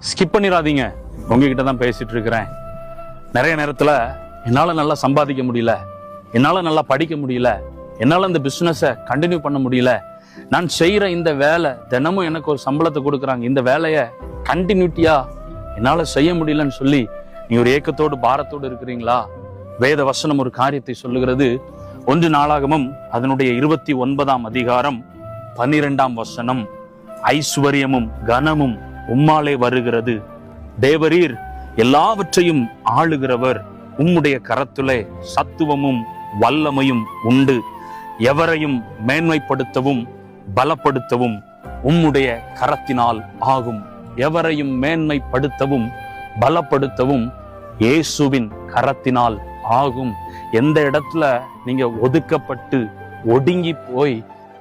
Skip பண்ணிடாதீங்க. உங்ககிட்ட தான் பேசிட்டு இருக்கிறேன். நிறைய நேரத்துல என்னால நல்லா சம்பாதிக்க முடியல, என்னால நல்லா படிக்க முடியல, என்னால இந்த பிசினஸை கண்டினியூ பண்ண முடியல, நான் செய்யற இந்த வேலை தினமும் எனக்கு ஒரு சம்பளத்தை கொடுக்குறாங்க, இந்த வேலையை கண்டினியூட்டியா என்னால செய்ய முடியலன்னு சொல்லி நீ ஒரு ஏக்கத்தோடு பாரத்தோடு இருக்கிறீங்களா? வேத வசனம் ஒரு காரியத்தை சொல்லுகிறது. 1 நாளாகமம் அதனுடைய 29ஆம் அதிகாரம் 12ஆம் வசனம், ஐஸ்வர்யமும் கனமும் உம்மாலே வருகிறது, தேவரீர் எல்லாவற்றையும் ஆளுகிறவர், உம்முடைய கரத்திலே சத்துவமும் வல்லமையும் உண்டு, எவரையும் மேன்மைப்படுத்தவும் பலப்படுத்தவும் உம்முடைய கரத்தினால் ஆகும். எவரையும் மேன்மைப்படுத்தவும் பலப்படுத்தவும் இயேசுவின் கரத்தினால் ஆகும். எந்த இடத்துல நீங்க ஒதுக்கப்பட்டு ஒடுங்கி போய்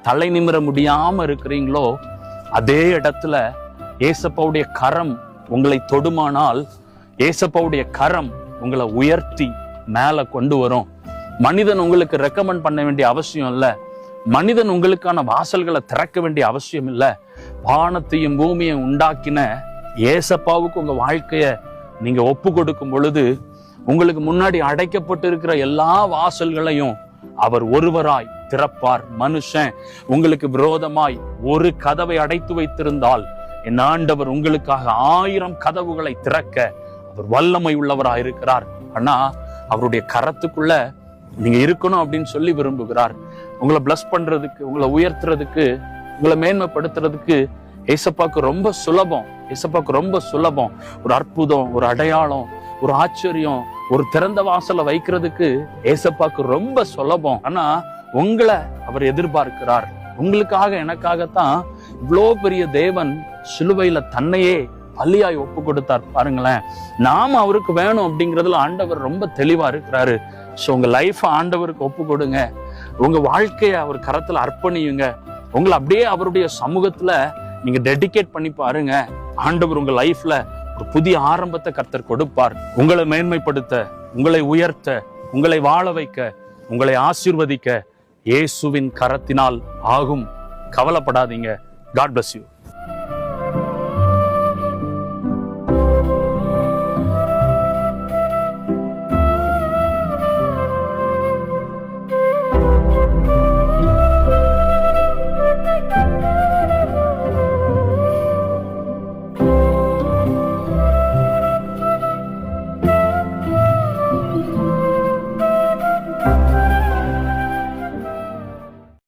தலை நிமிர முடியாம இருக்கிறீங்களோ அதே இடத்துல ஏசப்பாவுடைய கரம் உங்களை தொடுமானால் ஏசப்பாவுடைய கரம் உங்களை உயர்த்தி மேல கொண்டு வரும். மனிதன் உங்களுக்கு ரெக்கமெண்ட் பண்ண வேண்டிய அவசியம் இல்ல, மனிதன் உங்களுக்கான வாசல்களை திறக்க வேண்டிய அவசியம் இல்ல. வானத்தையும் பூமியை உண்டாக்கின ஏசப்பாவுக்கு உங்க வாழ்க்கைய நீங்க ஒப்பு கொடுக்கும் பொழுது உங்களுக்கு முன்னாடி அடைக்கப்பட்டு இருக்கிற எல்லா வாசல்களையும் அவர் ஒருவராய் திறப்பார். மனுஷன் உங்களுக்கு விரோதமாய் ஒரு கதவை அடைத்து வைத்திருந்தால் என் ஆண்டவர் உங்களுக்காக 1000 கதவுகளை திறக்க அவர் வல்லமை உள்ளவராய் இருக்கிறார். ஆனா அவருடைய கரத்துக்குள்ள நீங்க இருக்கணும் அப்படின்னு சொல்லி விரும்புகிறார். உங்களை பிளஸ் பண்றதுக்கு, உங்களை உயர்த்துறதுக்கு, உங்களை மேன்மைப்படுத்துறதுக்கு ஏசப்பாக்கு ரொம்ப சுலபம். ஏசப்பாக்கு ரொம்ப சுலபம். ஒரு அற்புதம், ஒரு அடையாளம், ஒரு ஆச்சரியம், ஒரு திறந்த வாசலை வைக்கிறதுக்கு ஏசப்பாக்கு ரொம்ப சுலபம். ஆனா உங்களை அவர் எதிர்பார்க்கிறார். உங்களுக்காக எனக்காகத்தான் இவ்வளோ பெரிய தேவன் சிலுவையில தன்னையே பலியாய் ஒப்பு கொடுத்தார். பாருங்களேன், நாம அவருக்கு வேணும் அப்படிங்கிறதுல ஆண்டவர் ரொம்ப தெளிவா இருக்கிறாரு. ஸோ உங்க லைஃப் ஆண்டவருக்கு ஒப்பு கொடுங்க, உங்க வாழ்க்கைய அவர் கரத்துல அர்ப்பணியுங்க, உங்களை அப்படியே அவருடைய சமூகத்துல நீங்க டெடிகேட் பண்ணி பாருங்க. ஆண்டவர் உங்க லைஃப்ல ஒரு புதிய ஆரம்பத்தை கர்த்தர் கொடுப்பார். உங்களை மேன்மைப்படுத்த, உங்களை உயர்த்த, உங்களை வாழ வைக்க, உங்களை ஆசீர்வதிக்க இயேசுவின் கரத்தினால் ஆகும். கவலைப்படாதீங்க. God bless you.